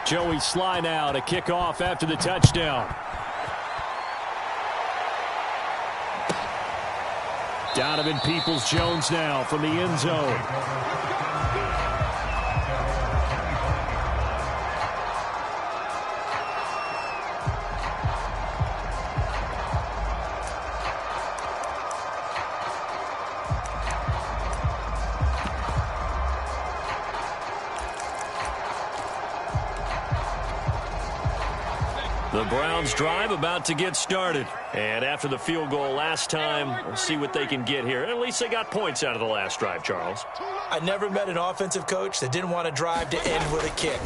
Joey Sly now to kick off after the touchdown. Donovan Peoples-Jones now from the end zone. The Browns drive about to get started. And after the field goal last time, we'll see what they can get here. At least they got points out of the last drive, Charles. I never met an offensive coach that didn't want to drive to end with a kick.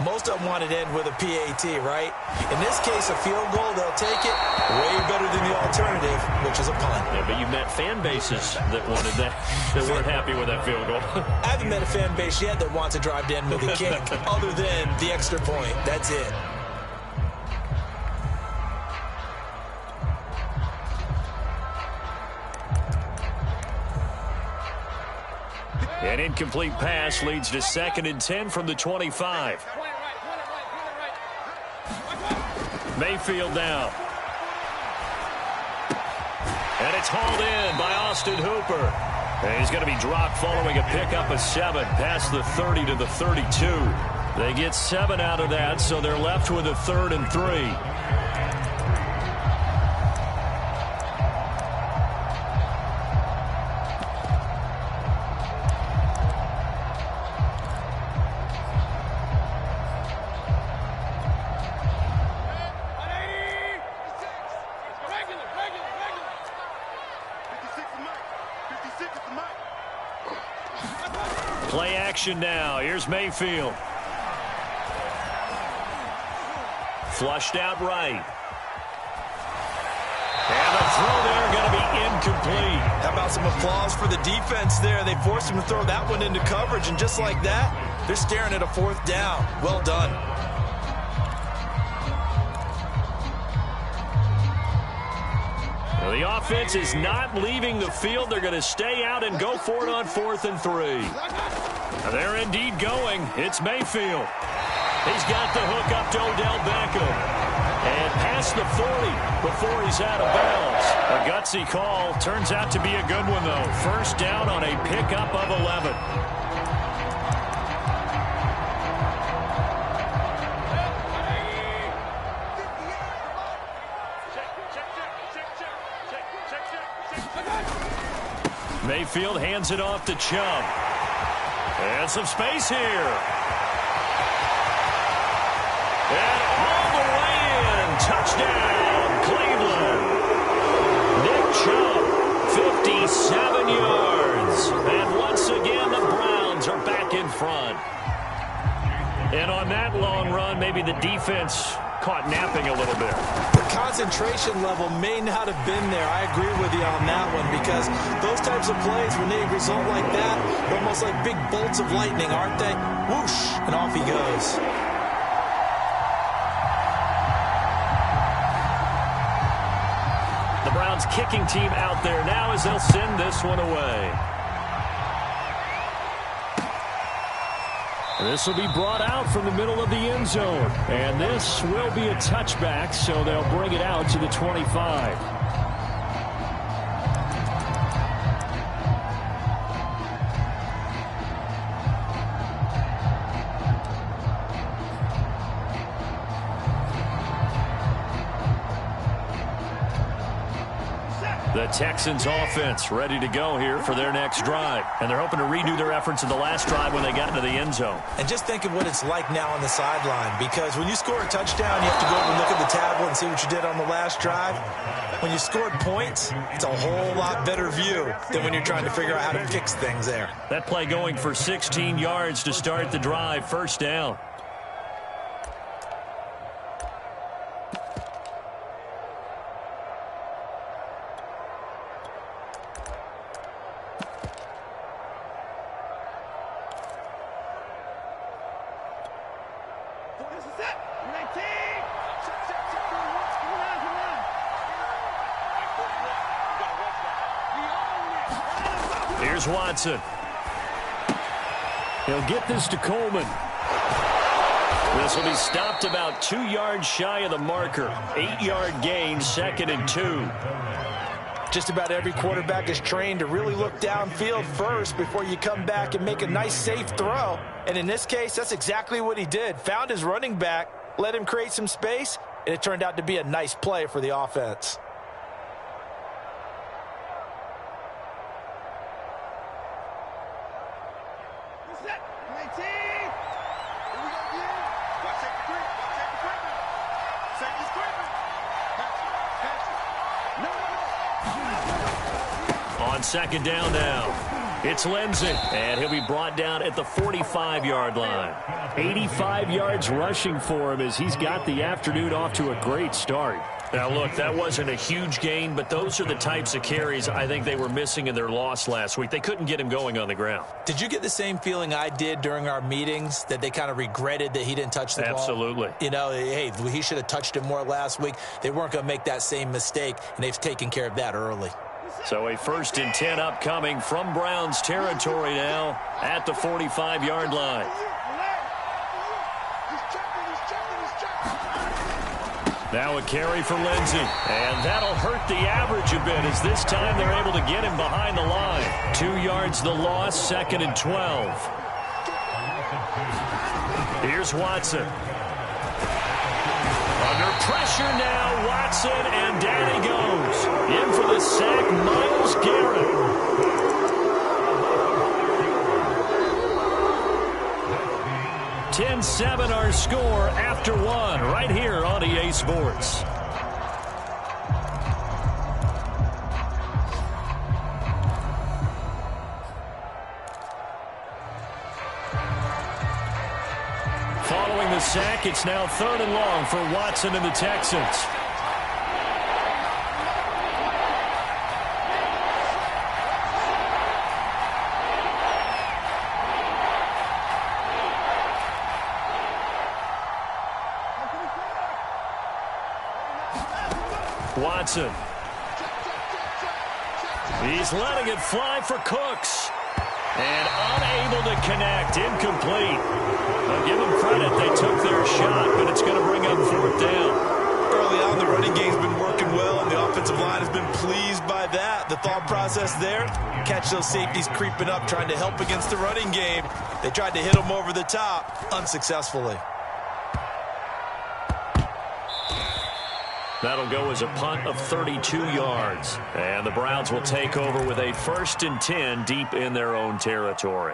Most of them wanted to end with a PAT, right? In this case, a field goal, they'll take it way better than the alternative, which is a punt. Yeah, but you met fan bases that wanted that, that weren't happy with that field goal. I haven't met a fan base yet that wants to drive to end with a kick, other than the extra point. That's it. An incomplete pass leads to 2nd and 10 from the 25. Mayfield now. And it's hauled in by Austin Hooper. And he's going to be dropped following a pickup of 7 past the 30 to the 32. They get 7 out of that, so they're left with a 3rd and 3. Play action now. Here's Mayfield. Flushed out right. And the throw there going to be incomplete. How about some applause for the defense there? They forced him to throw that one into coverage, and just like that, they're staring at a 4th down. Well done. Well, the offense is not leaving the field. They're going to stay out and go for it on 4th and 3. They're indeed going. It's Mayfield. He's got the hook up to Odell Beckham. And past the 40 before he's out of bounds. A gutsy call. Turns out to be a good one, though. 1st down on a pickup of 11. Mayfield hands it off to Chubb. And some space here. And all the way in. Touchdown, Cleveland. Nick Chubb, 57 yards. And once again, the Browns are back in front. And on that long run, maybe the defense caught napping a little bit. The concentration level may not have been there. I agree with you on that one, because those types of plays, when they result like that, they're almost like big bolts of lightning, aren't they? Whoosh, and off he goes. The Browns kicking team out there now as they'll send this one away. This will be brought out from the middle of the end zone. And this will be a touchback, so they'll bring it out to the 25. The Texans offense ready to go here for their next drive. And they're hoping to redo their efforts in the last drive when they got into the end zone. And just think of what it's like now on the sideline, because when you score a touchdown, you have to go over and look at the tablet and see what you did on the last drive. When you scored points, it's a whole lot better view than when you're trying to figure out how to fix things there. That play going for 16 yards to start the drive. 1st down. Here's Watson. He'll get this to Coleman. This will be stopped about 2 yards shy of the marker. 8-yard gain, 2nd and 2. Just about every quarterback is trained to really look downfield first before you come back and make a nice, safe throw. And in this case, that's exactly what he did. Found his running back, let him create some space, and it turned out to be a nice play for the offense. On 2nd down now, it's Lindsey, and he'll be brought down at the 45-yard line. 85 yards rushing for him as he's got the afternoon off to a great start. Now, look, that wasn't a huge gain, but those are the types of carries I think they were missing in their loss last week. They couldn't get him going on the ground. Did you get the same feeling I did during our meetings, that they kind of regretted that he didn't touch the ball? Absolutely. You know, hey, he should have touched it more last week. They weren't going to make that same mistake, and they've taken care of that early. So a 1st and 10 upcoming from Browns territory now at the 45-yard line. Now a carry for Lindsey, and that'll hurt the average a bit as this time they're able to get him behind the line. 2 yards the loss, 2nd and 12. Here's Watson. Under pressure now, Watson, and down he goes. In for the sack, Myles Garrett. 10-7 our score after 1 right here on EA Sports. Following the sack, it's now 3rd and long for Watson and the Texans. Watson. He's letting it fly for Cooks. And unable to connect. Incomplete. I'll give them credit. They took their shot, but it's going to bring up 4th down. Early on, the running game's been working well, and the offensive line has been pleased by that. The thought process there, catch those safeties creeping up, trying to help against the running game. They tried to hit them over the top, unsuccessfully. That'll go as a punt of 32 yards. And the Browns will take over with a 1st and 10 deep in their own territory.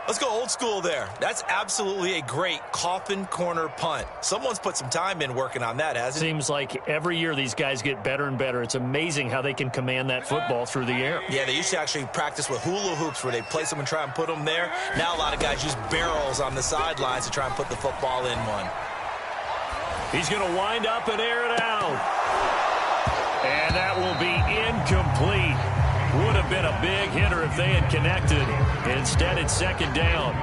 Let's go old school there. That's absolutely a great coffin corner punt. Someone's put some time in working on that, hasn't it? Seems like every year these guys get better and better. It's amazing how they can command that football through the air. Yeah, they used to actually practice with hula hoops where they place them and try and put them there. Now a lot of guys use barrels on the sidelines to try and put the football in one. He's going to wind up and air it out. And that will be incomplete. Would have been a big hitter if they had connected. Instead, it's 2nd down.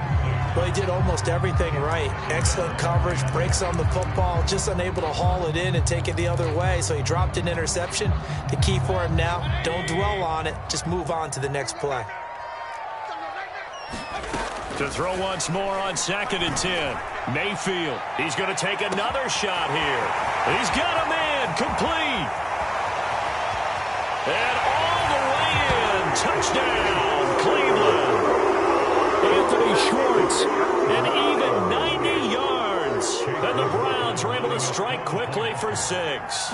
Well, he did almost everything right. Excellent coverage, breaks on the football, just unable to haul it in and take it the other way. So he dropped an interception. The key for him now, don't dwell on it. Just move on to the next play. To throw once more on 2nd and 10. Mayfield, he's going to take another shot here. He's got him in, complete. And all the way in, touchdown, Cleveland. Anthony Schwartz, an even 90 yards. And the Browns were able to strike quickly for 6.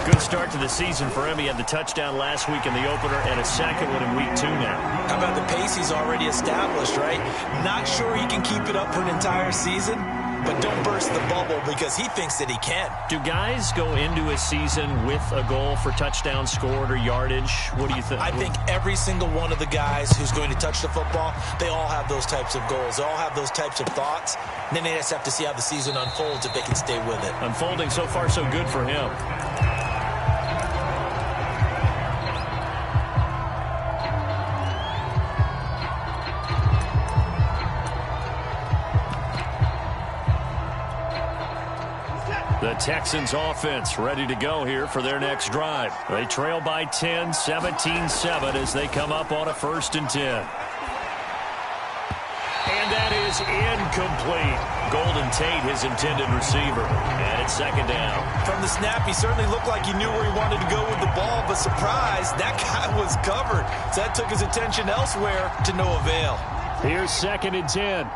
Good start to the season for him. He had the touchdown last week in the opener and a second one in week 2 now. How about the pace he's already established, right? Not sure he can keep it up for an entire season, but don't burst the bubble because he thinks that he can. Do guys go into a season with a goal for touchdown scored or yardage? What do you think? I think every single one of the guys who's going to touch the football, they all have those types of goals. They all have those types of thoughts. And then they just have to see how the season unfolds if they can stay with it. Unfolding so far so good for him. The Texans offense ready to go here for their next drive. They trail by 10, 17-7 as they come up on a 1st and 10. is incomplete. Golden Tate, his intended receiver. And it's second down. From the snap, he certainly looked like he knew where he wanted to go with the ball, but surprise, that guy was covered. So that took his attention elsewhere to no avail. Here's second and 10.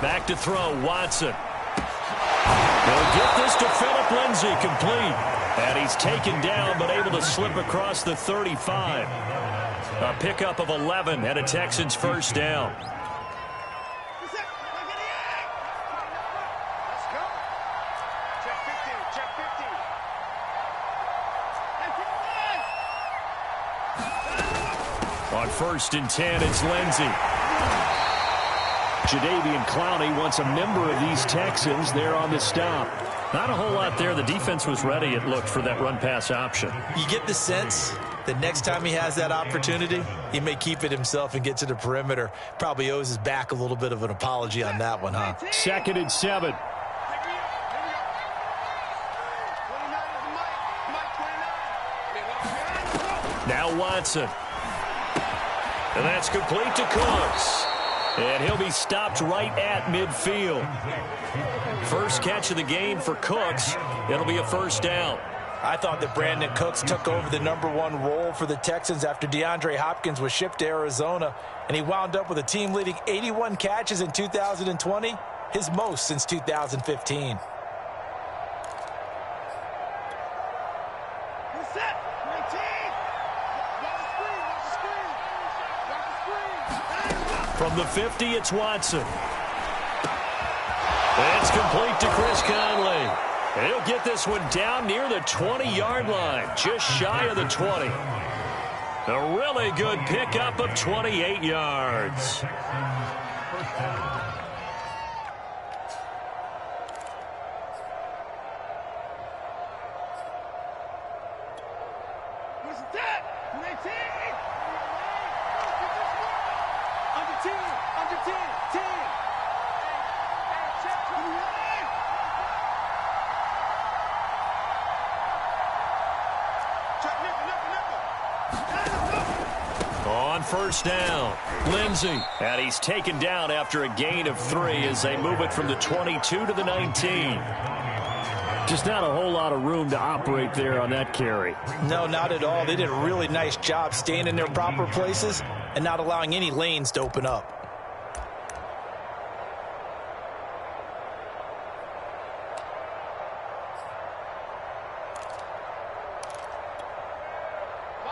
Back to throw, Watson. He'll get this to Phillip Lindsay, complete. And he's taken down, but able to slip across the 35. A pickup of 11 and a Texans first down. On first and 10, it's Lindsay. Jadeveon Clowney wants a member of these Texans there on the stop. Not a whole lot there. The defense was ready, it looked, for that run-pass option. You get the sense that next time he has that opportunity, he may keep it himself and get to the perimeter. Probably owes his back a little bit of an apology on that one, huh? Second and 7. Now Watson. And that's complete to Cooks. And he'll be stopped right at midfield. First catch of the game for Cooks. It'll be a first down. I thought that Brandon Cooks took over the #1 role for the Texans after DeAndre Hopkins was shipped to Arizona, and he wound up with a team-leading 81 catches in 2020, his most since 2015. From the 50, it's Watson. It's complete to Chris Conley. And he'll get this one down near the 20-yard line, just shy of the 20. A really good pickup of 28 yards. On first down, Lindsay. And he's taken down after a gain of 3 as they move it from the 22 to the 19. Just not a whole lot of room to operate there on that carry. No, not at all. They did a really nice job staying in their proper places and not allowing any lanes to open up.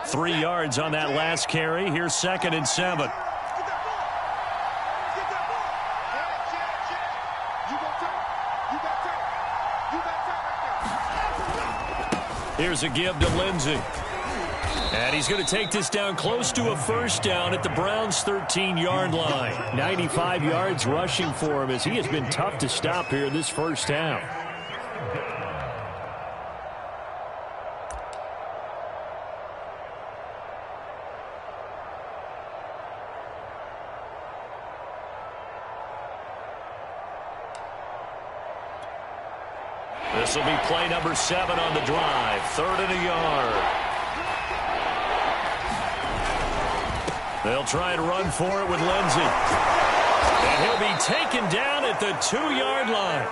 Three yards on that last carry. Here's second and 7. Here's a give to Lindsay. And he's going to take this down close to a first down at the Browns' 13-yard line. 95 yards rushing for him as he has been tough to stop here in this first half. This will be play number 7 on the drive. 3rd and a yard. They'll try and run for it with Lindsay. And he'll be taken down at the 2-yard line.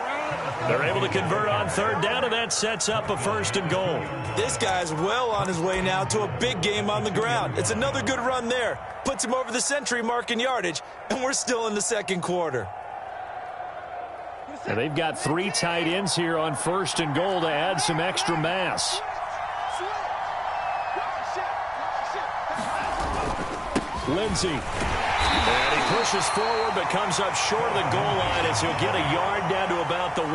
They're able to convert on 3rd down, and that sets up a 1st and goal. This guy's well on his way now to a big game on the ground. It's another good run there. Puts him over the century mark in yardage, and we're still in the 2nd quarter. Now they've got 3 tight ends here on 1st and goal to add some extra mass. Lindsay. And he pushes forward but comes up short of the goal line as he'll get a yard down to about the 1.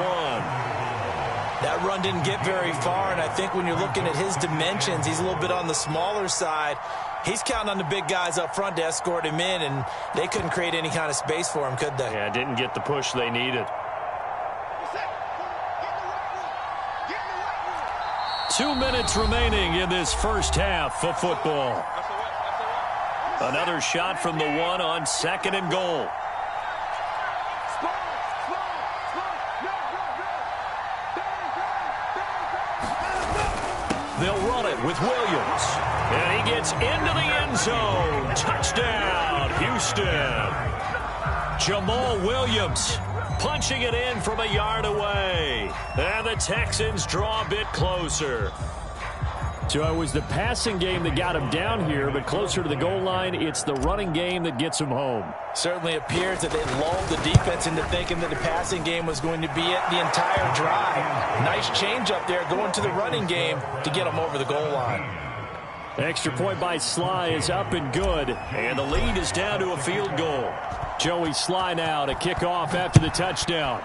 That run didn't get very far, and I think when you're looking at his dimensions, he's a little bit on the smaller side. He's counting on the big guys up front to escort him in, and they couldn't create any kind of space for him, could they? Yeah, didn't get the push they needed. 2 minutes remaining in this first half of football. Another shot from the one on 2nd and goal. They'll run it with Williams. And he gets into the end zone. Touchdown, Houston. Jamal Williams punching it in from a yard away. And the Texans draw a bit closer. So it was the passing game that got him down here, but closer to the goal line, it's the running game that gets him home. Certainly appears that they lulled the defense into thinking that the passing game was going to be it the entire drive. Nice change up there going to the running game to get them over the goal line. Extra point by Sly is up and good, and the lead is down to a field goal. Joey Sly now to kick off after the touchdown.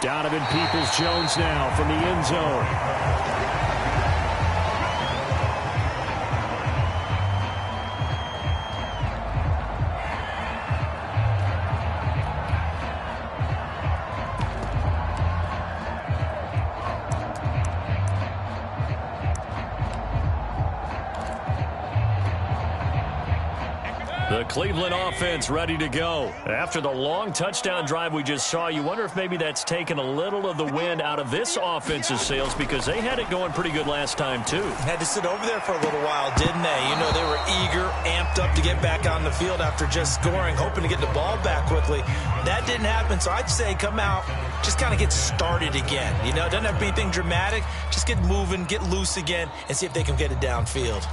Donovan Peoples-Jones now from the end zone. The Cleveland offense ready to go. After the long touchdown drive we just saw, you wonder if maybe that's taken a little of the wind out of this offense's sails because they had it going pretty good last time, too. Had to sit over there for a little while, didn't they? You know, they were eager, amped up to get back on the field after just scoring, hoping to get the ball back quickly. That didn't happen, so I'd say come out, just kind of get started again. You know, doesn't have to be anything dramatic. Just get moving, get loose again, and see if they can get it downfield.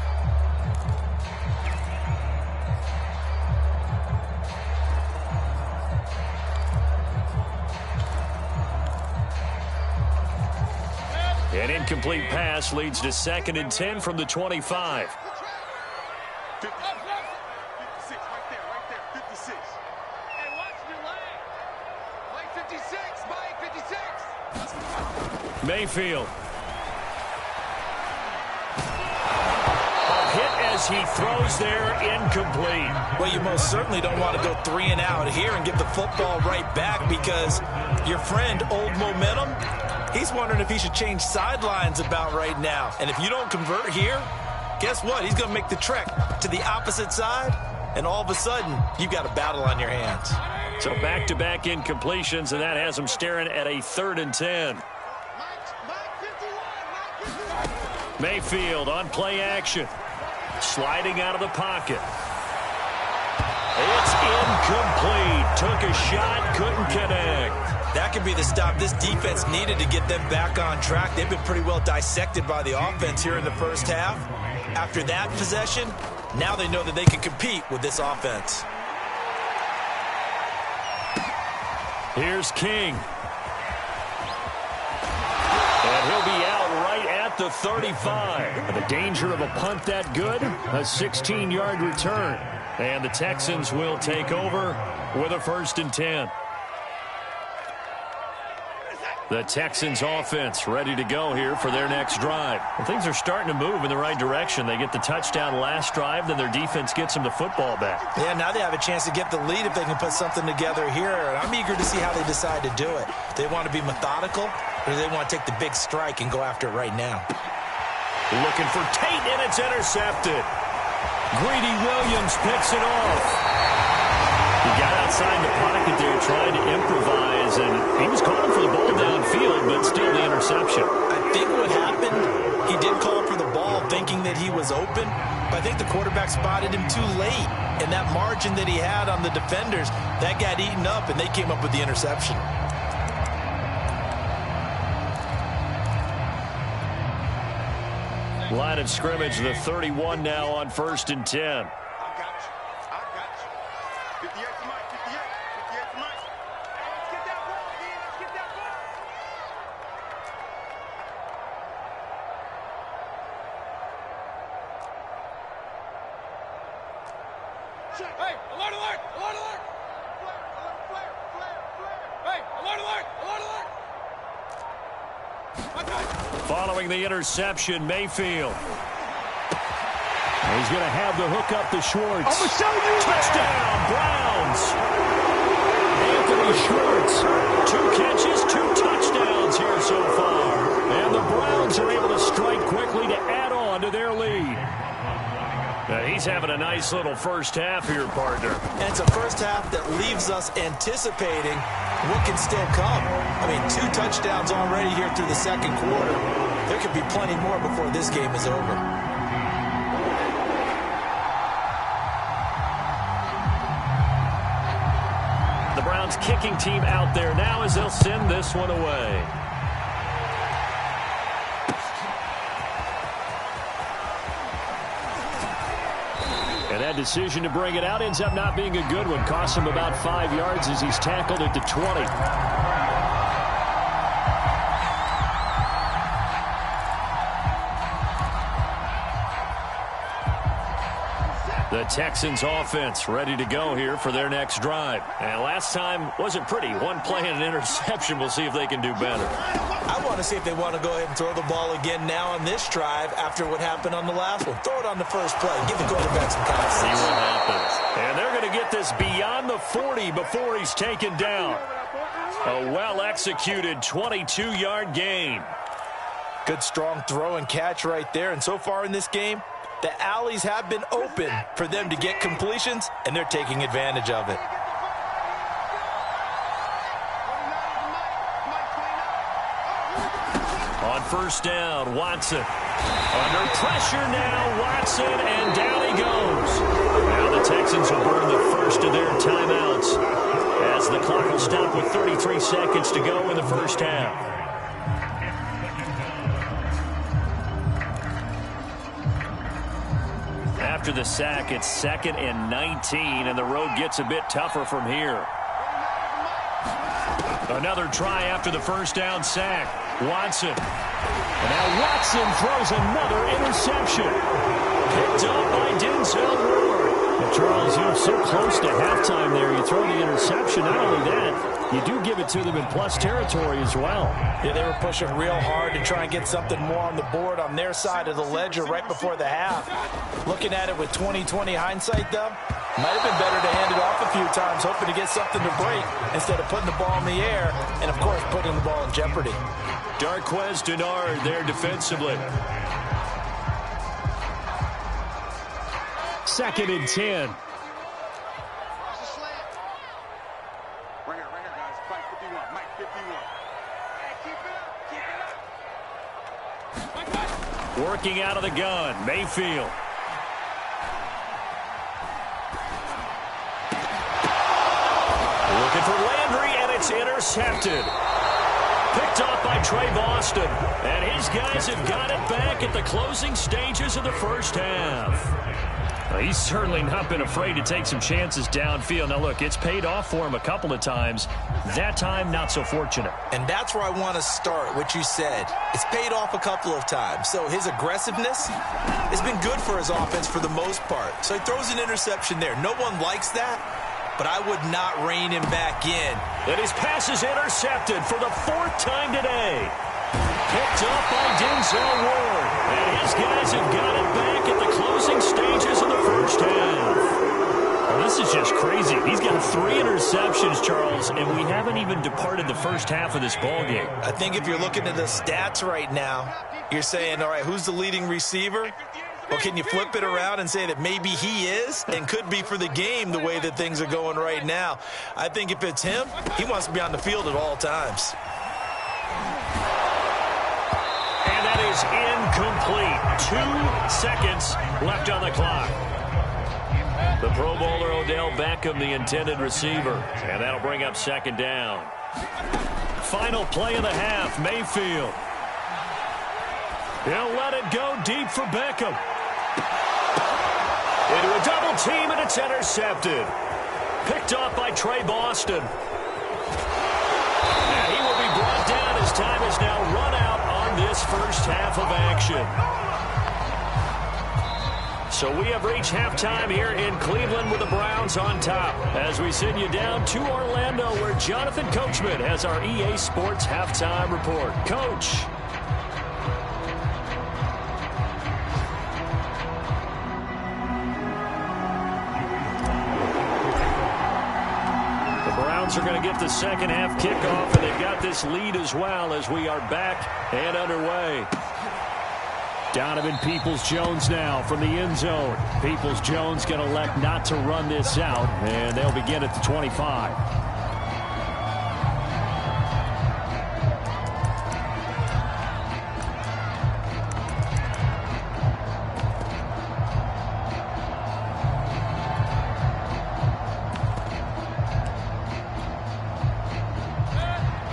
An incomplete pass leads to 2nd and 10 from the 25. 56, right there, 56. Hey, watch your leg. Mike 56, Mike 56. Mayfield. A hit as he throws there, incomplete. Well, you most certainly don't want to go 3 and out here and give the football right back because your friend, Old Momentum, he's wondering if he should change sidelines about right now. And if you don't convert here, guess what? He's going to make the trek to the opposite side, and all of a sudden, you've got a battle on your hands. So back-to-back incompletions, and that has him staring at a 3rd and 10. Mayfield on play action. Sliding out of the pocket. It's incomplete. Took a shot, couldn't connect. That could be the stop this defense needed to get them back on track. They've been pretty well dissected by the offense here in the first half. After that possession, now they know that they can compete with this offense. Here's King. And he'll be out right at the 35. The danger of a punt that good, a 16-yard return. And the Texans will take over with a 1st and 10. The Texans offense ready to go here for their next drive. Well, things are starting to move in the right direction. They get the touchdown last drive, then their defense gets them the football back. Yeah, now they have a chance to get the lead if they can put something together here. And I'm eager to see how they decide to do it. They want to be methodical, or do they want to take the big strike and go after it right now? Looking for Tate, and it's intercepted. Greedy Williams picks it off. He got outside the pocket there trying to improvise, and he was calling for the ball downfield, but still the interception. I think what happened, he did call for the ball thinking that he was open, but I think the quarterback spotted him too late. And that margin that he had on the defenders, that got eaten up, and they came up with the interception. Line of scrimmage, the 31 now on 1st and 10. Hey, alert, alert, alert, alert. Flare, flare. Hey, alert, alert, alert, alert. Following the interception, Mayfield. He's going to have the hook up to Schwartz. I'm going to show you. Touchdown, Browns. Anthony Schwartz, 2 catches, 2 touchdowns here so far. And the Browns are able to strike quickly to add on on to their lead. Now he's having a nice little first half here, partner. And it's a first half that leaves us anticipating what can still come. I mean, 2 touchdowns already here through the second quarter. There could be plenty more before this game is over. The Browns kicking team out there now as they'll send this one away. And that decision to bring it out ends up not being a good one. Costs him about 5 yards as he's tackled at the 20. The Texans offense ready to go here for their next drive. And last time wasn't pretty. One play and an interception. We'll see if they can do better. I want to see if they want to go ahead and throw the ball again now on this drive after what happened on the last one. Throw it on the first play. Give the quarterback some confidence. See what happens. And they're going to get this beyond the 40 before he's taken down. A well-executed 22-yard gain. Good, strong throw and catch right there. And so far in this game, the alleys have been open for them to get completions, and they're taking advantage of it. On first down, Watson. Under pressure now, Watson, and down he goes. Now the Texans will burn the first of their timeouts as the clock will stop with 33 seconds to go in the first half. After the sack, it's 2nd and 19, and the road gets a bit tougher from here. Another try after the first down sack. Watson. And now Watson throws another interception. Picked up by Denzel Ward. And Charles, you're so close to halftime there. You throw the interception. Not only that, you do give it to them in plus territory as well. Yeah, they were pushing real hard to try and get something more on the board on their side of the ledger right before the half. Looking at it with 20/20 hindsight, though, might have been better to hand it off a few times, hoping to get something to break instead of putting the ball in the air and, of course, putting the ball in jeopardy. Darquez Denard there defensively. 2nd and 10. Right here, guys. Mike 51. Mike 51. Hey, keep it up. Working out of the gun, Mayfield. Looking for Landry, and it's intercepted. Picked off by Trey Boston. And his guys have got it back at the closing stages of the first half. He's certainly not been afraid to take some chances downfield. Now, look, it's paid off for him a couple of times. That time, not so fortunate. And that's where I want to start, what you said. It's paid off a couple of times. So his aggressiveness has been good for his offense for the most part. So he throws an interception there. No one likes that, but I would not rein him back in. And his pass is intercepted for the 4th time today. Picked up by Denzel Ward. And his guys have got it back at the closing stages of the first half. Well, this is just crazy. He's got 3 interceptions, Charles, and we haven't even departed the first half of this ballgame. I think if you're looking at the stats right now, you're saying, all right, who's the leading receiver? Well, can you flip it around and say that maybe he is and could be for the game the way that things are going right now? I think if it's him, he wants to be on the field at all times. And that is incomplete. 2 seconds left on the clock. The Pro Bowler Odell Beckham, the intended receiver. And that'll bring up 2nd down. Final play of the half, Mayfield. He'll let it go deep for Beckham. Into a double team, and it's intercepted. Picked off by Trey Boston. And he will be brought down as time is now run out on this first half of action. So we have reached halftime here in Cleveland with the Browns on top. As we send you down to Orlando, where Jonathan Coachman has our EA Sports halftime report. Coach. Are going to get the second half kickoff, and they've got this lead as well as we are back and underway. Donovan Peoples-Jones now from the end zone. Peoples-Jones going to elect not to run this out, and they'll begin at the 25.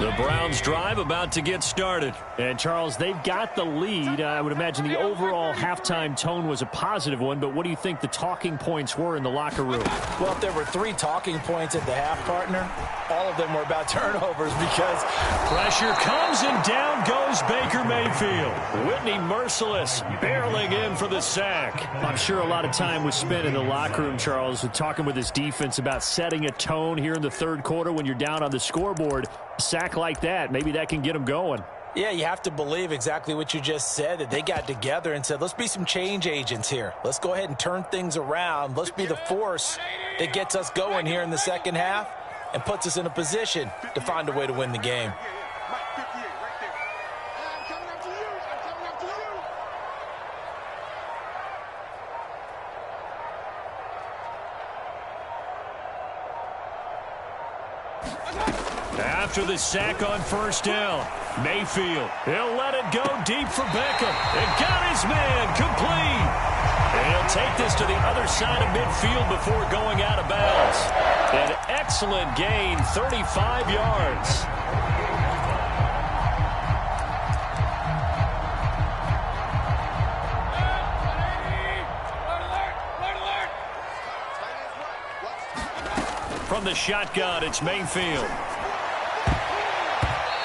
The Browns drive about to get started. And, Charles, they've got the lead. I would imagine the overall halftime tone was a positive one, but what do you think the talking points were in the locker room? Well, if there were 3 talking points at the half, partner, all of them were about turnovers because pressure comes and down goes Baker Mayfield. Whitney Merciless barreling in for the sack. I'm sure a lot of time was spent in the locker room, Charles, talking with his defense about setting a tone here in the third quarter when you're down on the scoreboard. A sack like that, maybe that can get them going. Yeah, you have to believe exactly what you just said, that they got together and said, let's be some change agents here. Let's go ahead and turn things around. Let's be the force that gets us going here in the second half and puts us in a position to find a way to win the game. After the sack on first down, Mayfield, he'll let it go deep for Beckham. And got his man complete. And he'll take this to the other side of midfield before going out of bounds. An excellent gain, 35 yards. From the shotgun, it's Mayfield.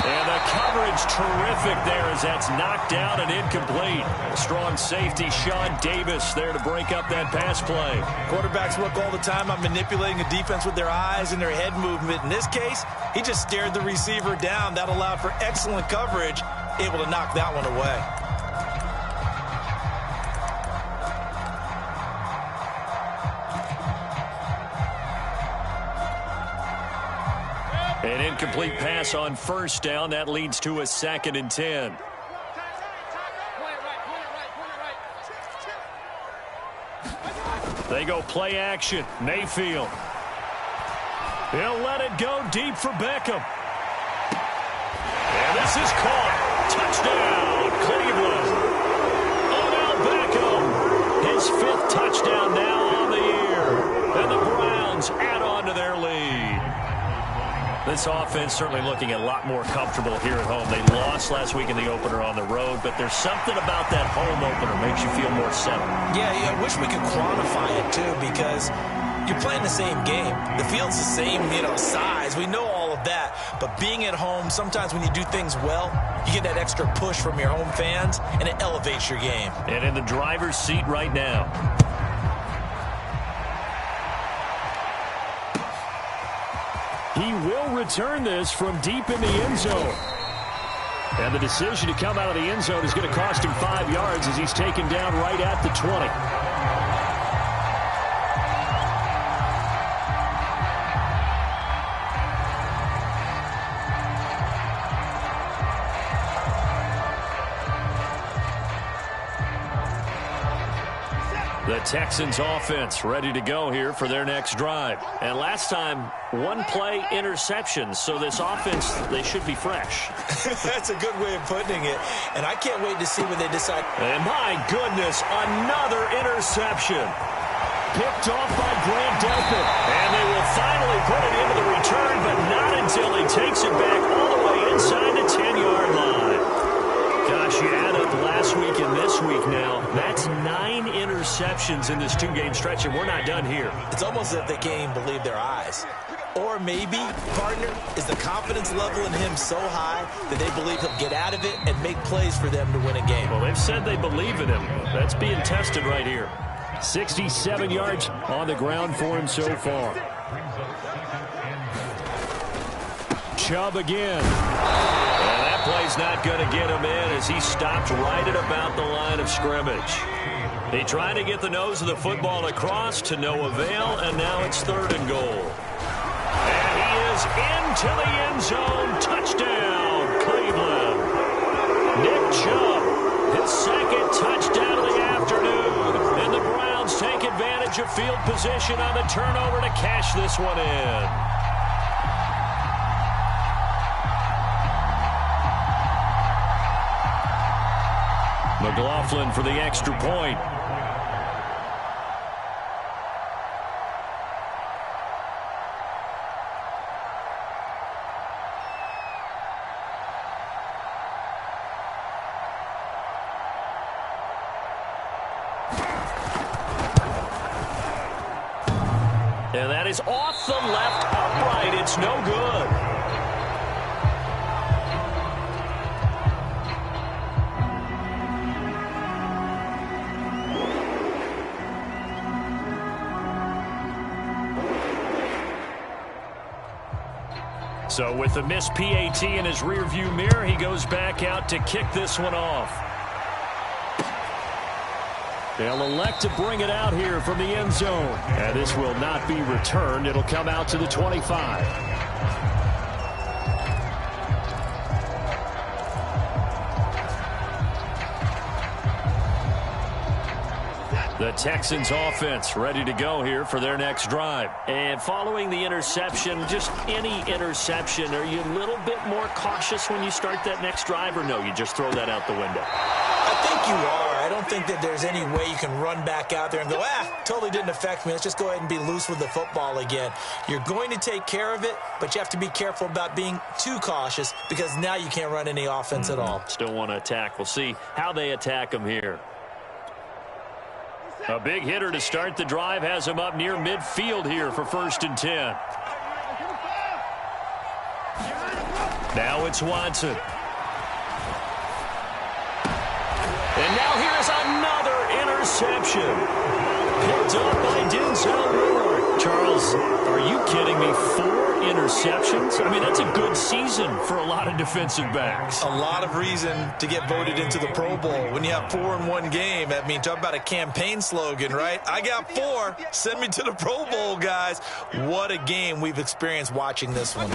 And the coverage terrific there as that's knocked down and incomplete. A strong safety, Sean Davis, there to break up that pass play. Quarterbacks look all the time on manipulating a defense with their eyes and their head movement. In this case, he just stared the receiver down. That allowed for excellent coverage, able to knock that one away. An incomplete pass on first down. That leads to a 2nd and 10. They go play action. Mayfield. He'll let it go deep for Beckham. And this is caught. Touchdown, Cleveland. Odell Beckham. His 5th touchdown now on the year. And the Browns add on to their lead. This offense certainly looking a lot more comfortable here at home. They lost last week in the opener on the road, but there's something about that home opener makes you feel more settled. Yeah, I wish we could quantify it, too, because you're playing the same game. The field's the same, size. We know all of that. But being at home, sometimes when you do things well, you get that extra push from your home fans, and it elevates your game. And in the driver's seat right now. He will return this from deep in the end zone. And the decision to come out of the end zone is going to cost him 5 yards as he's taken down right at the 20. The Texans offense ready to go here for their next drive. And last time, 1-play interception. So this offense, they should be fresh. That's a good way of putting it. And I can't wait to see when they decide. And my goodness, another interception. Picked off by Grant Delpit. And they will finally put it into the return, but not until he takes it back all the way inside the 10-yard line. Gosh, you add up last week and this week now. That's 9 interceptions in this 2-game stretch, and we're not done here. It's almost as if they can't even believe their eyes. Or maybe, partner, is the confidence level in him so high that they believe he'll get out of it and make plays for them to win a game. Well, they've said they believe in him. That's being tested right here. 67 yards on the ground for him so far. Chubb again. Play's not going to get him in as he stopped right at about the line of scrimmage. He tried to get the nose of the football across to no avail, and now it's 3rd and goal. And he is into the end zone. Touchdown, Cleveland. Nick Chubb, his 2nd touchdown of the afternoon. And the Browns take advantage of field position on the turnover to cash this one in. McLaughlin for the extra point. And that is off the left upright. It's no good. So with the missed PAT in his rearview mirror, he goes back out to kick this one off. They'll elect to bring it out here from the end zone. And this will not be returned. It'll come out to the 25. The Texans offense ready to go here for their next drive. And following the interception, just any interception, are you a little bit more cautious when you start that next drive, or no, you just throw that out the window? I think you are. I don't think that there's any way you can run back out there and go, totally didn't affect me. Let's just go ahead and be loose with the football again. You're going to take care of it, but you have to be careful about being too cautious because now you can't run any offense at all. Still want to attack. We'll see how they attack them here. A big hitter to start the drive has him up near midfield here for 1st and 10. Now it's Watson. And now here's another interception. Picked up by Denzel Ward. Charles, are you kidding me? 4 interceptions? I mean, that's a good season for a lot of defensive backs. A lot of reason to get voted into the Pro Bowl when you have 4 in one game. I mean, talk about a campaign slogan, right? I got 4. Send me to the Pro Bowl, guys. What a game we've experienced watching this one.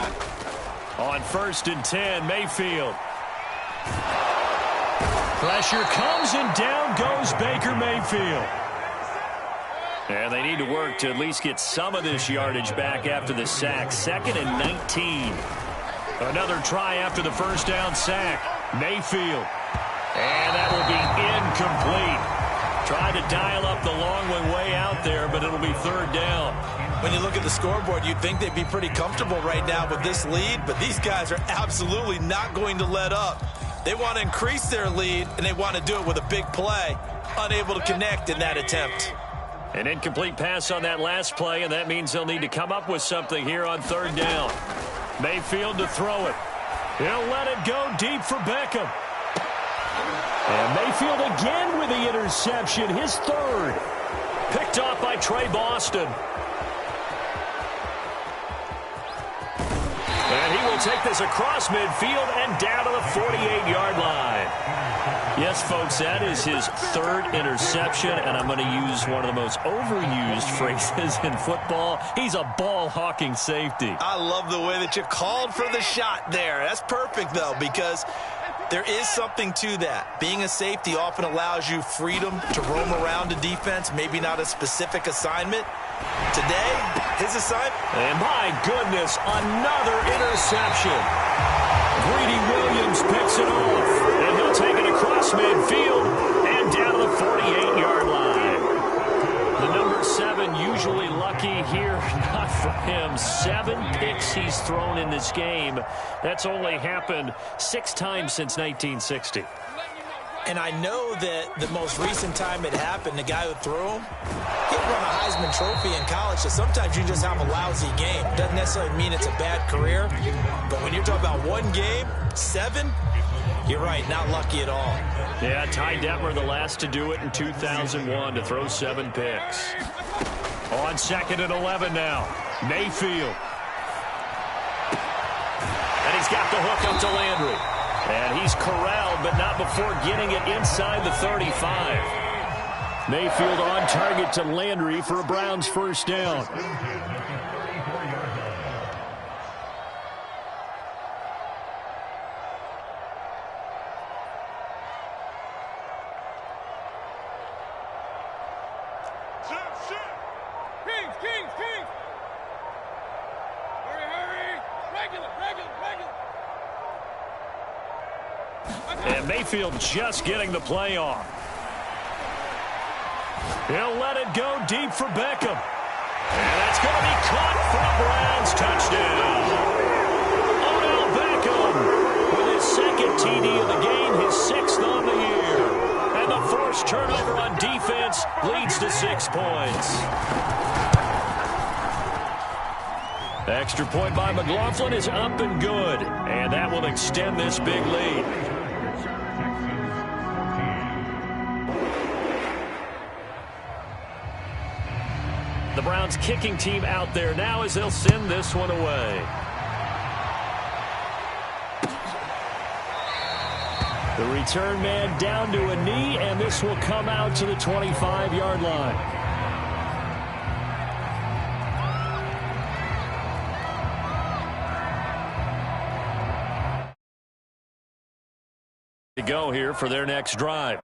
On 1st and 10, Mayfield. Pressure comes and down goes Baker Mayfield. And they need to work to at least get some of this yardage back after the sack. 2nd and 19. Another try after the first down sack. Mayfield. And that will be incomplete. Tried to dial up the long one way out there, but it'll be 3rd down. When you look at the scoreboard, you'd think they'd be pretty comfortable right now with this lead, but these guys are absolutely not going to let up. They want to increase their lead, and they want to do it with a big play. Unable to connect in that attempt. An incomplete pass on that last play, and that means they'll need to come up with something here on 3rd down. Mayfield to throw it. He'll let it go deep for Beckham. And Mayfield again with the interception, his 3rd. Picked off by Trey Boston. And he will take this across midfield and down to the 48-yard line. Yes, folks, that is his 3rd interception, and I'm going to use one of the most overused phrases in football. He's a ball-hawking safety. I love the way that you called for the shot there. That's perfect, though, because there is something to that. Being a safety often allows you freedom to roam around a defense, maybe not a specific assignment. Today, his assignment. And my goodness, another interception. Greedy Williams picks it off, and he'll take it across midfield and down to the 48-yard line. The number 7 usually lucky here, not for him. 7 picks he's thrown in this game. That's only happened 6 times since 1960. And I know that the most recent time it happened, the guy who threw him, he won a Heisman Trophy in college, so sometimes you just have a lousy game. Doesn't necessarily mean it's a bad career, but when you're talking about one game, 7, you're right, not lucky at all. Yeah, Ty Detmer, the last to do it in 2001, to throw 7 picks. On 2nd and 11 now, Mayfield. And he's got the hook up to Landry. And he's corralled, but not before getting it inside the 35. Mayfield on target to Landry for a Browns 1st down. Kings. Hurry. Regular. And Mayfield just getting the play off. He'll let it go deep for Beckham. And that's going to be caught for a Browns touchdown. Odell Beckham with his second TD of the game, his sixth on the year. And the forced turnover on defense leads to 6 points. The extra point by McLaughlin is up and good. And that will extend this big lead. The Browns kicking team out there now as they'll send this one away. The return man down to a knee, and this will come out to the 25-yard line. To go here for their next drive.